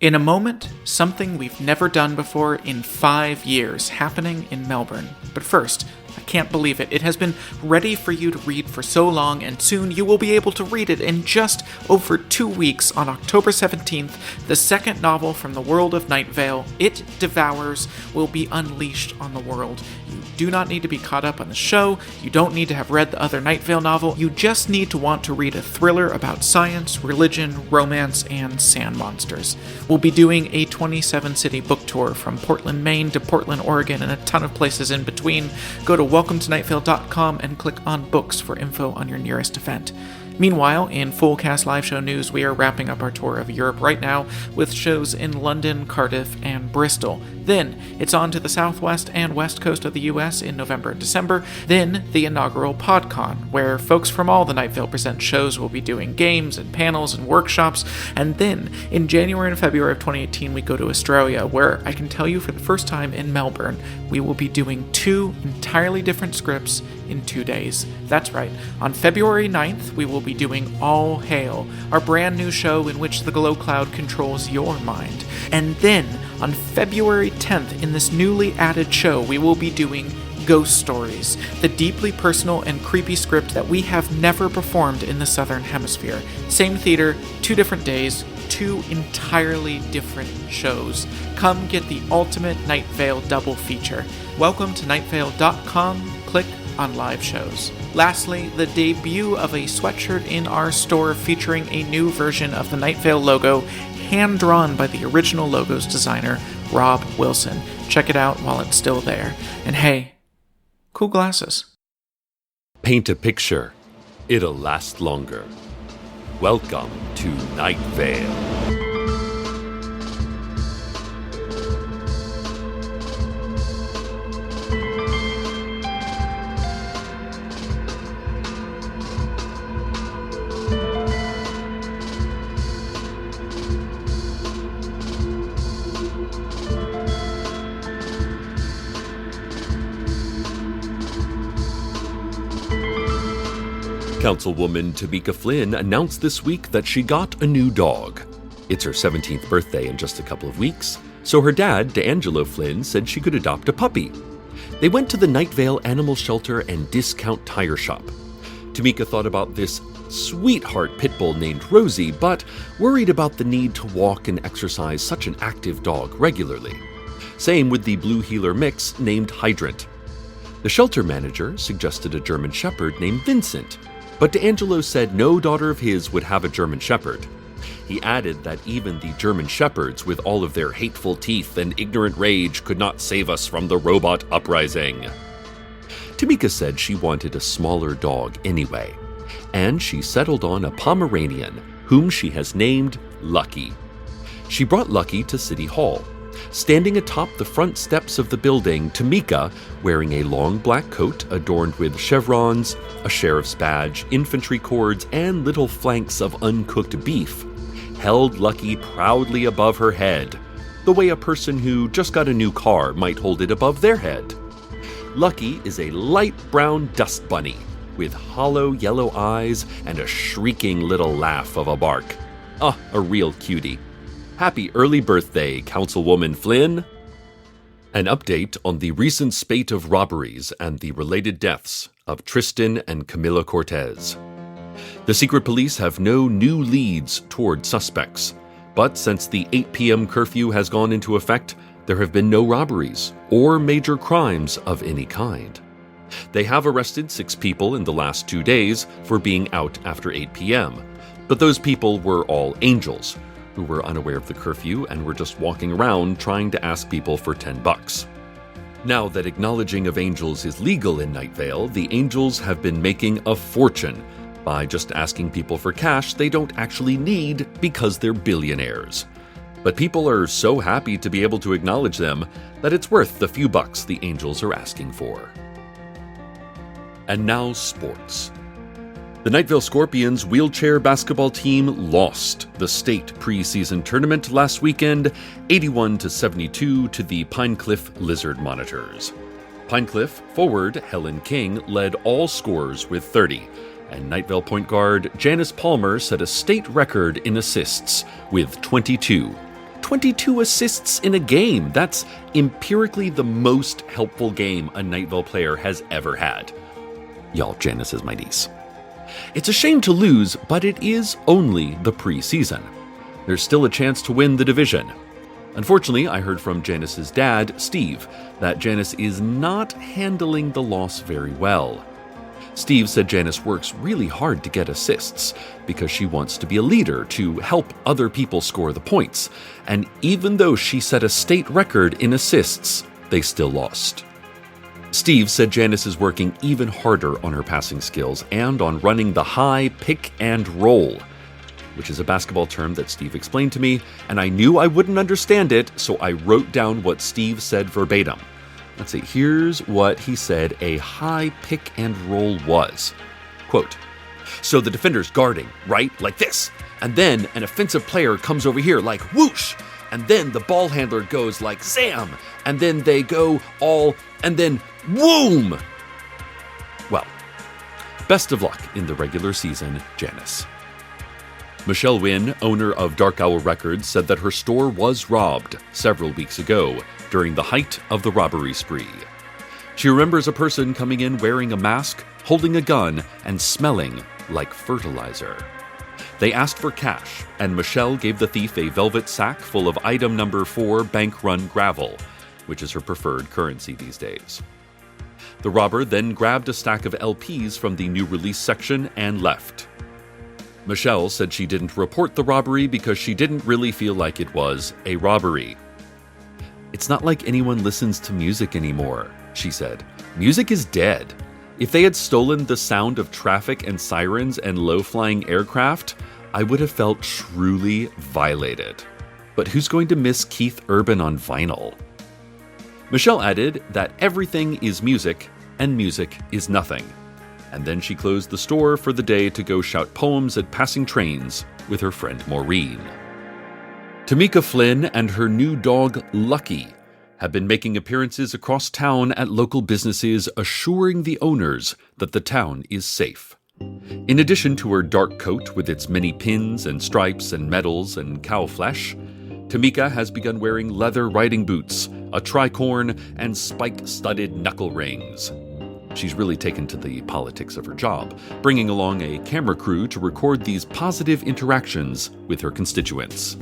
In a moment, something we've never done before in 5 years happening in Melbourne. But first, I can't believe it. It has been ready for you to read for so long, and soon you will be able to read it in just over 2 weeks on October 17th. The second novel from the world of Night Vale, It Devours, will be unleashed on the world. You do not need to be caught up on the show. You don't need to have read the other Night Vale novel. You just need to want to read a thriller about science, religion, romance, and sand monsters. We'll be doing a 27-city book tour from Portland, Maine to Portland, Oregon, and a ton of places in between. Go to welcometonightVale.com and click on books for info on your nearest event. Meanwhile, in full cast live show news, we are wrapping up our tour of Europe right now with shows in London, Cardiff, and Bristol. Then, it's on to the southwest and west coast of the US in November and December. Then, the inaugural PodCon, where folks from all the Night Vale Presents shows will be doing games and panels and workshops. And then, in January and February of 2018, we go to Australia, where I can tell you for the first time in Melbourne, we will be doing 2 entirely different scripts in 2 days. That's right. On February 9th, we will be doing All Hail, our brand new show in which the Glow Cloud controls your mind. And then, on February 10th, in this newly added show, we will be doing Ghost Stories, the deeply personal and creepy script that we have never performed in the Southern Hemisphere. Same theater, 2 different days, 2 entirely different shows. Come get the ultimate Night Vale double feature. Welcome to nightvale.com. Click on live shows. Lastly, the debut of a sweatshirt in our store featuring a new version of the Night Vale logo, hand-drawn by the original logo's designer, Rob Wilson. Check it out while it's still there. And hey, cool glasses. Paint a picture. It'll last longer. Welcome to Night Vale. Councilwoman Tamika Flynn announced this week that she got a new dog. It's her 17th birthday in just a couple of weeks, so her dad, D'Angelo Flynn, said she could adopt a puppy. They went to the Night Vale Animal Shelter and Discount Tire Shop. Tamika thought about this sweetheart pit bull named Rosie, but worried about the need to walk and exercise such an active dog regularly. Same with the Blue Heeler mix named Hydrant. The shelter manager suggested a German Shepherd named Vincent, but D'Angelo said no daughter of his would have a German Shepherd. He added that even the German Shepherds, with all of their hateful teeth and ignorant rage, could not save us from the robot uprising. Tamika said she wanted a smaller dog anyway, and she settled on a Pomeranian, whom she has named Lucky. She brought Lucky to City Hall. Standing atop the front steps of the building, Tamika, wearing a long black coat adorned with chevrons, a sheriff's badge, infantry cords, and little flanks of uncooked beef, held Lucky proudly above her head, the way a person who just got a new car might hold it above their head. Lucky is a light brown dust bunny with hollow yellow eyes and a shrieking little laugh of a bark. A real cutie. Happy early birthday, Councilwoman Flynn! An update on the recent spate of robberies and the related deaths of Tristan and Camila Cortez. The secret police have no new leads toward suspects, but since the 8 p.m. curfew has gone into effect, there have been no robberies or major crimes of any kind. They have arrested 6 people in the last 2 days for being out after 8 p.m., but those people were all angels, who were unaware of the curfew and were just walking around trying to ask people for $10. Now that acknowledging of angels is legal in Night Vale, the angels have been making a fortune by just asking people for cash they don't actually need because they're billionaires. But people are so happy to be able to acknowledge them that it's worth the few bucks the angels are asking for. And now sports. The Night Vale Scorpions wheelchair basketball team lost the state preseason tournament last weekend, 81-72 to the Pinecliff Lizard Monitors. Pinecliff forward Helen King led all scorers with 30, and Night Vale point guard Janice Palmer set a state record in assists with 22. 22 assists in a game. That's empirically the most helpful game a Night Vale player has ever had. Y'all, Janice is my niece. It's a shame to lose, but it is only the preseason. There's still a chance to win the division. Unfortunately, I heard from Janice's dad, Steve, that Janice is not handling the loss very well. Steve said Janice works really hard to get assists because she wants to be a leader to help other people score the points. And even though she set a state record in assists, they still lost. Steve said Janice is working even harder on her passing skills and on running the high pick and roll, which is a basketball term that Steve explained to me, and I knew I wouldn't understand it, so I wrote down what Steve said verbatim. Let's see, here's what he said a high pick and roll was. Quote, so the defender's guarding, right? Like this. And then an offensive player comes over here like whoosh. And then the ball handler goes like zam. And then they go all, and then boom. Well, best of luck in the regular season, Janice. Michelle Wynn, owner of Dark Owl Records, said that her store was robbed several weeks ago during the height of the robbery spree. She remembers a person coming in wearing a mask, holding a gun, and smelling like fertilizer. They asked for cash, and Michelle gave the thief a velvet sack full of item number 4 bank run gravel, which is her preferred currency these days. The robber then grabbed a stack of LPs from the new release section and left. Michelle said she didn't report the robbery because she didn't really feel like it was a robbery. It's not like anyone listens to music anymore, she said. Music is dead. If they had stolen the sound of traffic and sirens and low-flying aircraft, I would have felt truly violated. But who's going to miss Keith Urban on vinyl? Michelle added that everything is music and music is nothing. And then she closed the store for the day to go shout poems at passing trains with her friend Maureen. Tamika Flynn and her new dog, Lucky, have been making appearances across town at local businesses, assuring the owners that the town is safe. In addition to her dark coat with its many pins and stripes and medals and cow flesh, Tamika has begun wearing leather riding boots, a tricorn, and spike-studded knuckle rings. She's really taken to the politics of her job, bringing along a camera crew to record these positive interactions with her constituents.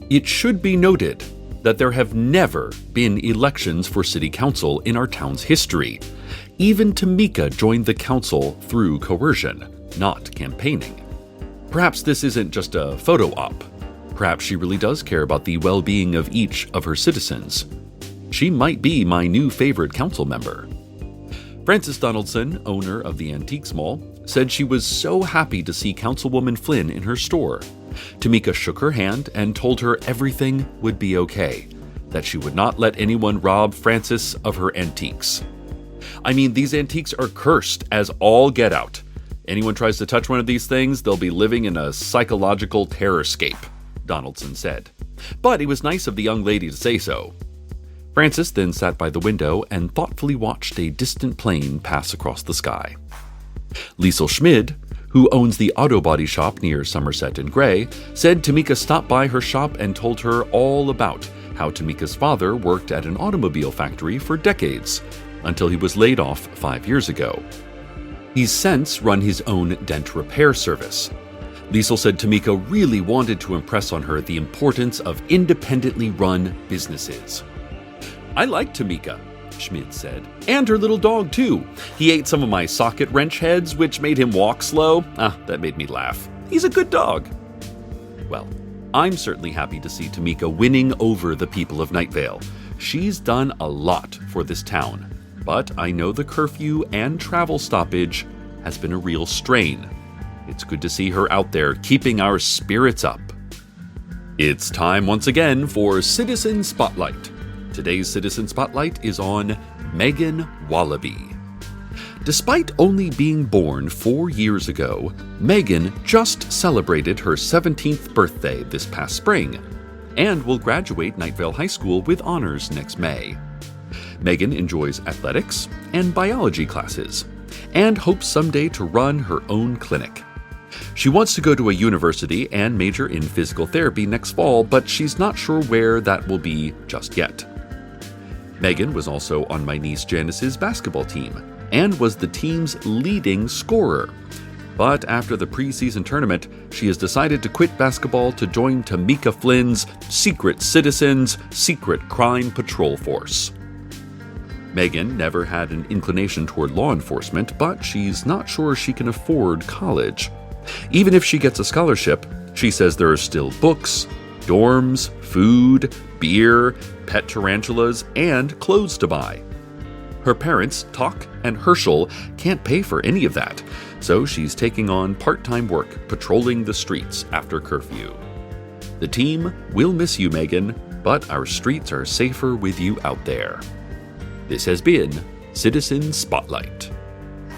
It should be noted that there have never been elections for city council in our town's history. Even Tamika joined the council through coercion, not campaigning. Perhaps this isn't just a photo op. Perhaps she really does care about the well-being of each of her citizens. She might be my new favorite council member. Frances Donaldson, owner of the Antiques Mall, said she was so happy to see Councilwoman Flynn in her store. Tamika shook her hand and told her everything would be okay, that she would not let anyone rob Frances of her antiques. I mean, these antiques are cursed as all get out. Anyone tries to touch one of these things, they'll be living in a psychological terrorscape, Donaldson said. But it was nice of the young lady to say so. Frances then sat by the window and thoughtfully watched a distant plane pass across the sky. Liesl Schmid, who owns the auto body shop near Somerset and Gray, said Tamika stopped by her shop and told her all about how Tamika's father worked at an automobile factory for decades, until he was laid off 5 years ago. He's since run his own dent repair service. Liesl said Tamika really wanted to impress on her the importance of independently run businesses. I like Tamika, Schmid said, and her little dog too. He ate some of my socket wrench heads, which made him walk slow. That made me laugh. He's a good dog. Well, I'm certainly happy to see Tamika winning over the people of Night Vale. She's done a lot for this town, but I know the curfew and travel stoppage has been a real strain. It's good to see her out there keeping our spirits up. It's time once again for Citizen Spotlight. Today's Citizen Spotlight is on Megan Wallaby. Despite only being born 4 years ago, Megan just celebrated her 17th birthday this past spring and will graduate Night Vale High School with honors next May. Megan enjoys athletics and biology classes and hopes someday to run her own clinic. She wants to go to a university and major in physical therapy next fall, but she's not sure where that will be just yet. Megan was also on my niece Janice's basketball team and was the team's leading scorer. But after the preseason tournament, she has decided to quit basketball to join Tamika Flynn's Secret Citizens Secret Crime Patrol Force. Megan never had an inclination toward law enforcement, but she's not sure she can afford college. Even if she gets a scholarship, she says there are still books, dorms, food, beer, pet tarantulas, and clothes to buy. Her parents, Talk and Herschel, can't pay for any of that, so she's taking on part-time work patrolling the streets after curfew. The team will miss you, Megan, but our streets are safer with you out there. This has been Citizen Spotlight.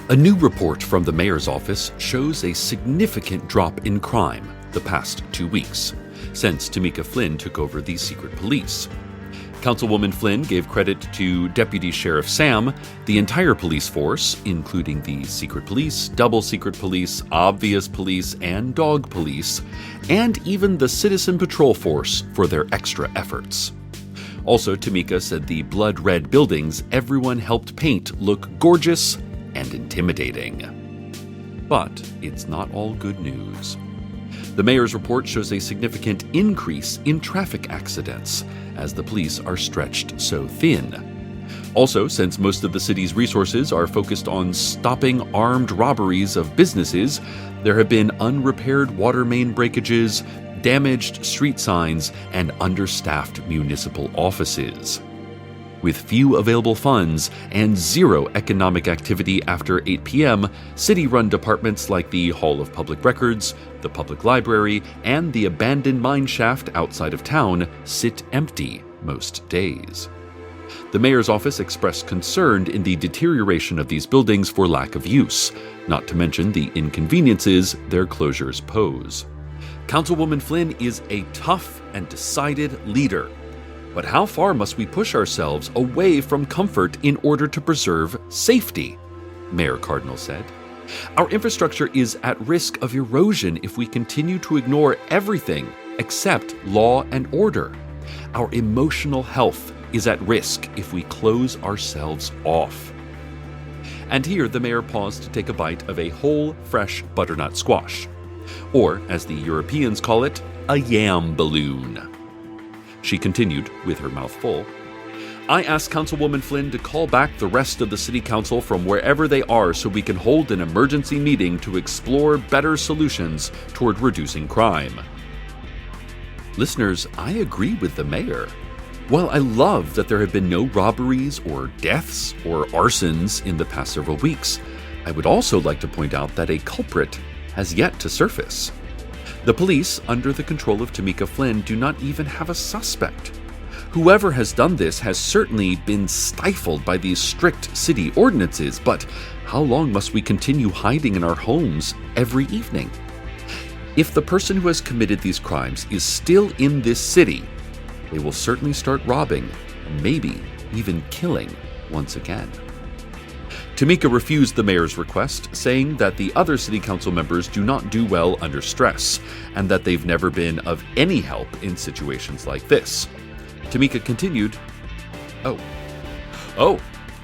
A new report from the mayor's office shows a significant drop in crime the past 2 weeks, since Tamika Flynn took over the secret police. Councilwoman Flynn gave credit to Deputy Sheriff Sam, the entire police force, including the secret police, double secret police, obvious police, and dog police, and even the citizen patrol force for their extra efforts. Also, Tamika said the blood-red buildings everyone helped paint look gorgeous and intimidating. But it's not all good news. The mayor's report shows a significant increase in traffic accidents, as the police are stretched so thin. Also, since most of the city's resources are focused on stopping armed robberies of businesses, there have been unrepaired water main breakages, damaged street signs, and understaffed municipal offices. With few available funds and zero economic activity after 8 p.m., city-run departments like the Hall of Public Records, the Public Library, and the abandoned mine shaft outside of town sit empty most days. The mayor's office expressed concern in the deterioration of these buildings for lack of use, not to mention the inconveniences their closures pose. Councilwoman Flynn is a tough and decided leader. But how far must we push ourselves away from comfort in order to preserve safety? Mayor Cardinal said. Our infrastructure is at risk of erosion if we continue to ignore everything except law and order. Our emotional health is at risk if we close ourselves off. And here the mayor paused to take a bite of a whole, fresh butternut squash. Or, as the Europeans call it, a yam balloon. She continued, with her mouth full, I asked Councilwoman Flynn to call back the rest of the City Council from wherever they are so we can hold an emergency meeting to explore better solutions toward reducing crime. Listeners, I agree with the mayor. While I love that there have been no robberies or deaths or arsons in the past several weeks, I would also like to point out that a culprit has yet to surface. The police, under the control of Tamika Flynn, do not even have a suspect. Whoever has done this has certainly been stifled by these strict city ordinances, but how long must we continue hiding in our homes every evening? If the person who has committed these crimes is still in this city, they will certainly start robbing and maybe even killing once again. Tamika refused the mayor's request, saying that the other city council members do not do well under stress, and that they've never been of any help in situations like this. Tamika continued,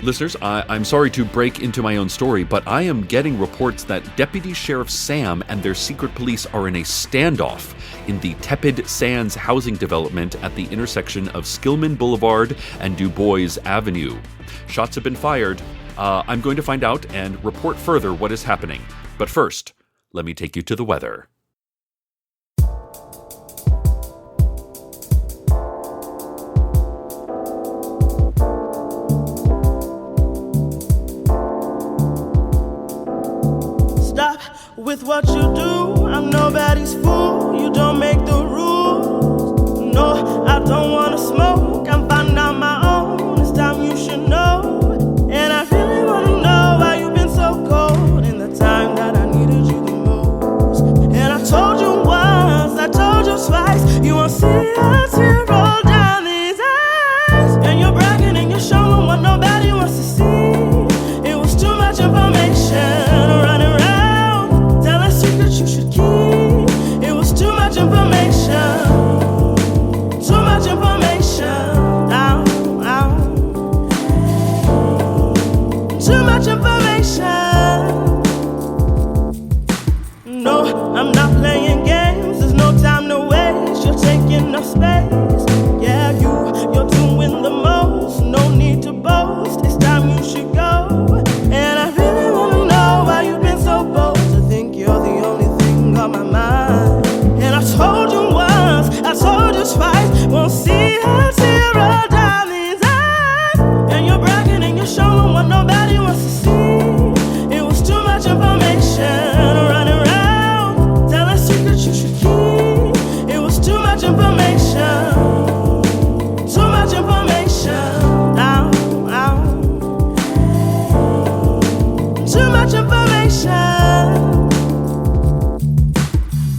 Listeners, I'm sorry to break into my own story, but I am getting reports that Deputy Sheriff Sam and their secret police are in a standoff in the Tepid Sands housing development at the intersection of Skillman Boulevard and Du Bois Avenue. Shots have been fired. I'm going to find out and report further what is happening. But first, let me take you to the weather. Stop with what you do. I'm nobody's fool. You don't make the rules. No, I don't want to smoke. I'm finding out my own. It's time you should know. And I really want to know why you've been so cold in the time that I needed you the most. And I told you once, I told you twice, you won't see a tear roll down these eyes. And you're bragging and you're showing what nobody wants to see. It was too much information running around, telling secrets you should Yeah, you're doing the most. No need to boast. It's time you should go. And I really wanna know why you've been so bold to think you're the only thing on my mind. And I told you once, I told you twice, won't see a tear roll down these eyes. And you're bragging and you're showing what nobody wants to see. It was too much information running around, telling secrets you should keep. It was too much information, too much information. Ow, ow. Too much information.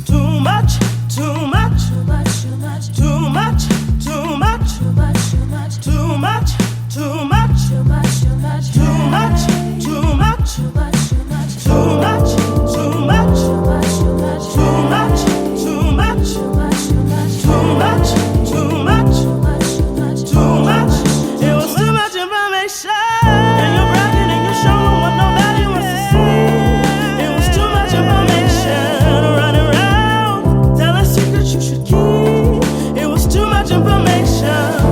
Too much, too much, too much, too much, too much, too much, too much, too much, too much, too much, too much, too much, too much, too much, too much, too much, too much, too much, too much, too much. It was too much information. And you're bragging and you're showing what nobody wants to see. It was too much information running around, telling secrets you should keep. It was too much information.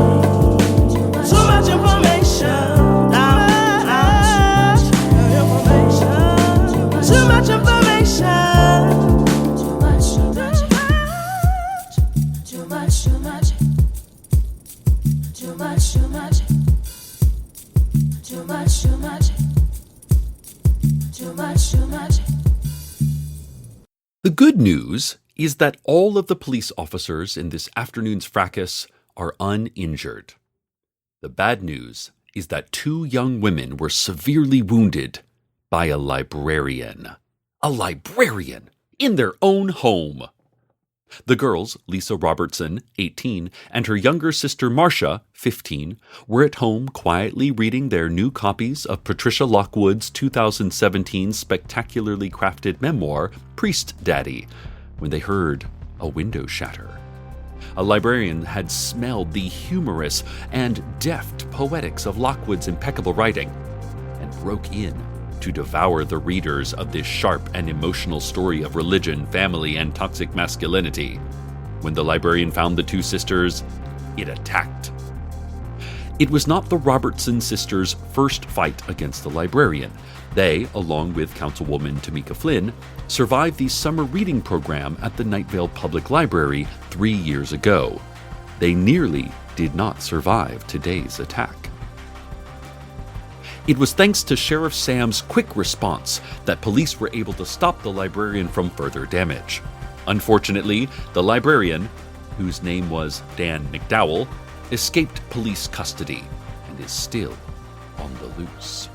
Too much information. Too much information. Too much, too much. Too much, too much. Too much, too much. Too much, too much. Too much, too much. The good news is that all of the police officers in this afternoon's fracas are uninjured. The bad news is that 2 young women were severely wounded by a librarian. A librarian in their own home. The girls, Lisa Robertson, 18, and her younger sister Marcia, 15, were at home quietly reading their new copies of Patricia Lockwood's 2017 spectacularly crafted memoir, Priest Daddy, when they heard a window shatter. A librarian had smelled the humorous and deft poetics of Lockwood's impeccable writing and broke in to devour the readers of this sharp and emotional story of religion, family, and toxic masculinity. When the librarian found the 2 sisters, it attacked. It was not the Robertson sisters' first fight against the librarian. They, along with Councilwoman Tamika Flynn, survived the summer reading program at the Nightvale Public Library 3 years ago. They nearly did not survive today's attack. It was thanks to Sheriff Sam's quick response that police were able to stop the librarian from further damage. Unfortunately, the librarian, whose name was Dan McDowell, escaped police custody and is still on the loose.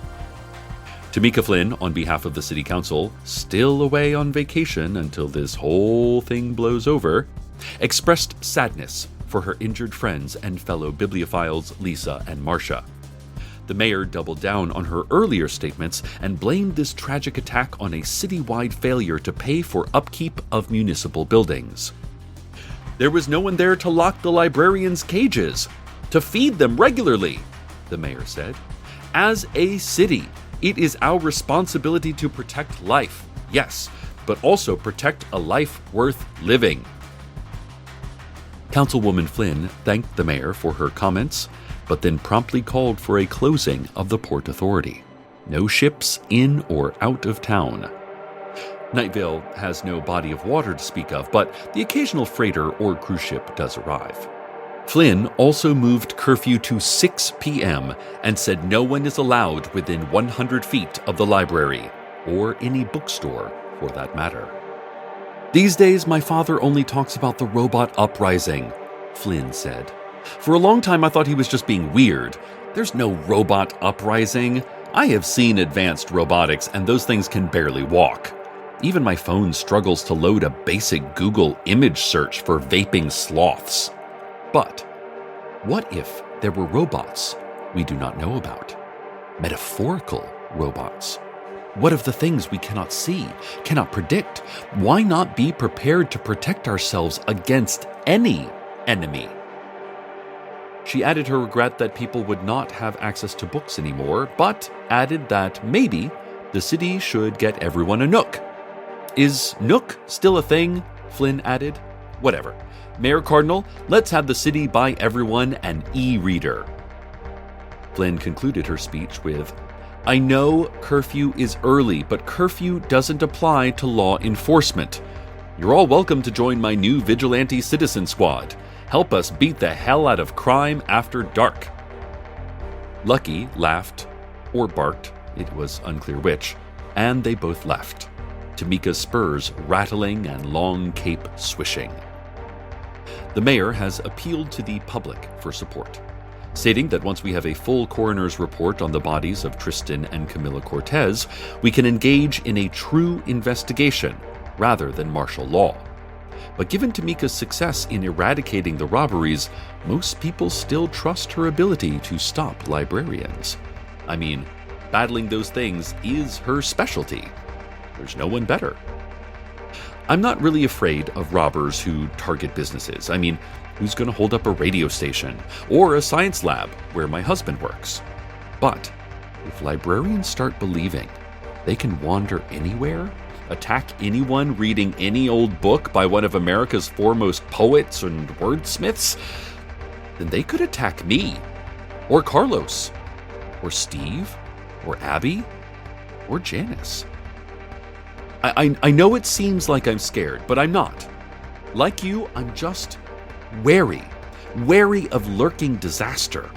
Tamika Flynn, on behalf of the City Council, still away on vacation until this whole thing blows over, expressed sadness for her injured friends and fellow bibliophiles Lisa and Marcia. The mayor doubled down on her earlier statements and blamed this tragic attack on a citywide failure to pay for upkeep of municipal buildings. There was no one there to lock the librarians' cages, to feed them regularly, the mayor said. As a city, it is our responsibility to protect life, yes, but also protect a life worth living. Councilwoman Flynn thanked the mayor for her comments, but then promptly called for a closing of the Port Authority. No ships in or out of town. Nightvale has no body of water to speak of, but the occasional freighter or cruise ship does arrive. Flynn also moved curfew to 6 p.m. and said no one is allowed within 100 feet of the library, or any bookstore for that matter. These days, my father only talks about the robot uprising, Flynn said. For a long time, I thought he was just being weird. There's no robot uprising. I have seen advanced robotics, and those things can barely walk. Even my phone struggles to load a basic Google image search for vaping sloths. But what if there were robots we do not know about? Metaphorical robots. What of the things we cannot see, cannot predict? Why not be prepared to protect ourselves against any enemy? She added her regret that people would not have access to books anymore, but added that maybe the city should get everyone a Nook. Is Nook still a thing? Flynn added. Whatever. Mayor Cardinal, let's have the city buy everyone an e-reader. Flynn concluded her speech with, I know curfew is early, but curfew doesn't apply to law enforcement. You're all welcome to join my new vigilante citizen squad. Help us beat the hell out of crime after dark. Lucky laughed, or barked, it was unclear which, and they both left, Tamika's spurs rattling and long cape swishing. The mayor has appealed to the public for support, stating that once we have a full coroner's report on the bodies of Tristan and Camilla Cortez, we can engage in a true investigation rather than martial law. But given Tamika's success in eradicating the robberies, most people still trust her ability to stop librarians. I mean, battling those things is her specialty. There's no one better. I'm not really afraid of robbers who target businesses. I mean, who's going to hold up a radio station or a science lab where my husband works? But if librarians start believing they can wander anywhere, attack anyone reading any old book by one of America's foremost poets and wordsmiths, then they could attack me, or Carlos, or Steve, or Abby, or Janice. I know it seems like I'm scared, but I'm not. Like you, I'm just wary of lurking disaster.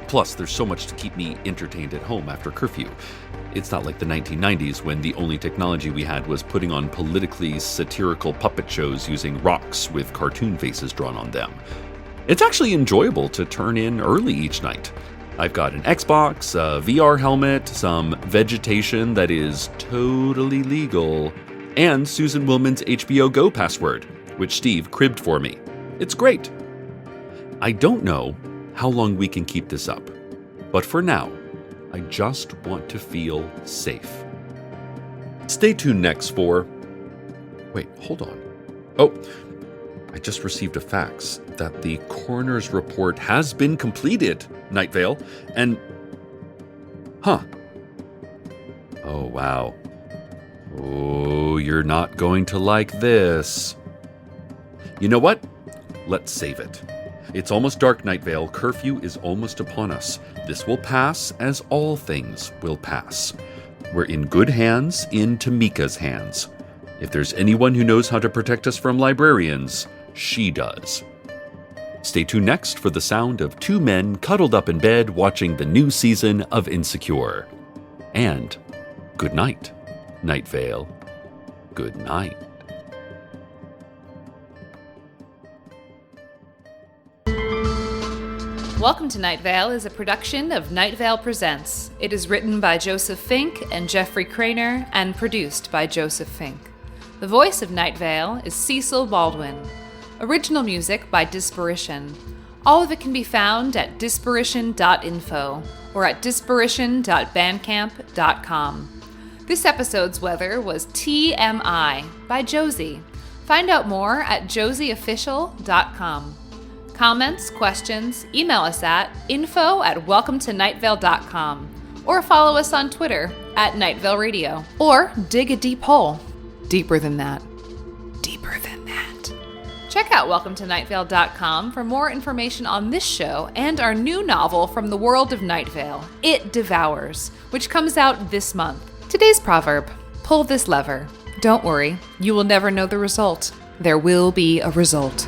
Plus, there's so much to keep me entertained at home after curfew. It's not like the 1990s when the only technology we had was putting on politically satirical puppet shows using rocks with cartoon faces drawn on them. It's actually enjoyable to turn in early each night. I've got an Xbox, a VR helmet, some vegetation that is totally legal, and Susan Willman's HBO Go password, which Steve cribbed for me. It's great. I don't know how long we can keep this up, but for now, I just want to feel safe. Stay tuned next for... Wait, hold on. Oh, I just received a fax that the coroner's report has been completed, Night Vale, and... Oh, wow. Oh, you're not going to like this. You know what? Let's save it. It's almost dark, Night Vale. Curfew is almost upon us. This will pass, as all things will pass. We're in good hands, in Tamika's hands. If there's anyone who knows how to protect us from librarians, she does. Stay tuned next for the sound of two men cuddled up in bed watching the new season of Insecure. And good night, Night Vale. Good night. Welcome to Night Vale is a production of Night Vale Presents. It is written by Joseph Fink and Jeffrey Craner and produced by Joseph Fink. The voice of Night Vale is Cecil Baldwin. Original music by Disparition. All of it can be found at disparition.info or at disparition.bandcamp.com. This episode's weather was TMI by Josey. Find out more at joseyofficial.com. Comments, questions, email us at info@welcometonightvale.com or follow us on Twitter at Night Vale Radio. Or dig a deep hole. Deeper than that. Deeper than that. Check out welcometonightvale.com for more information on this show and our new novel from the world of Night Vale, It Devours, which comes out this month. Today's proverb, pull this lever. Don't worry, you will never know the result. There will be a result.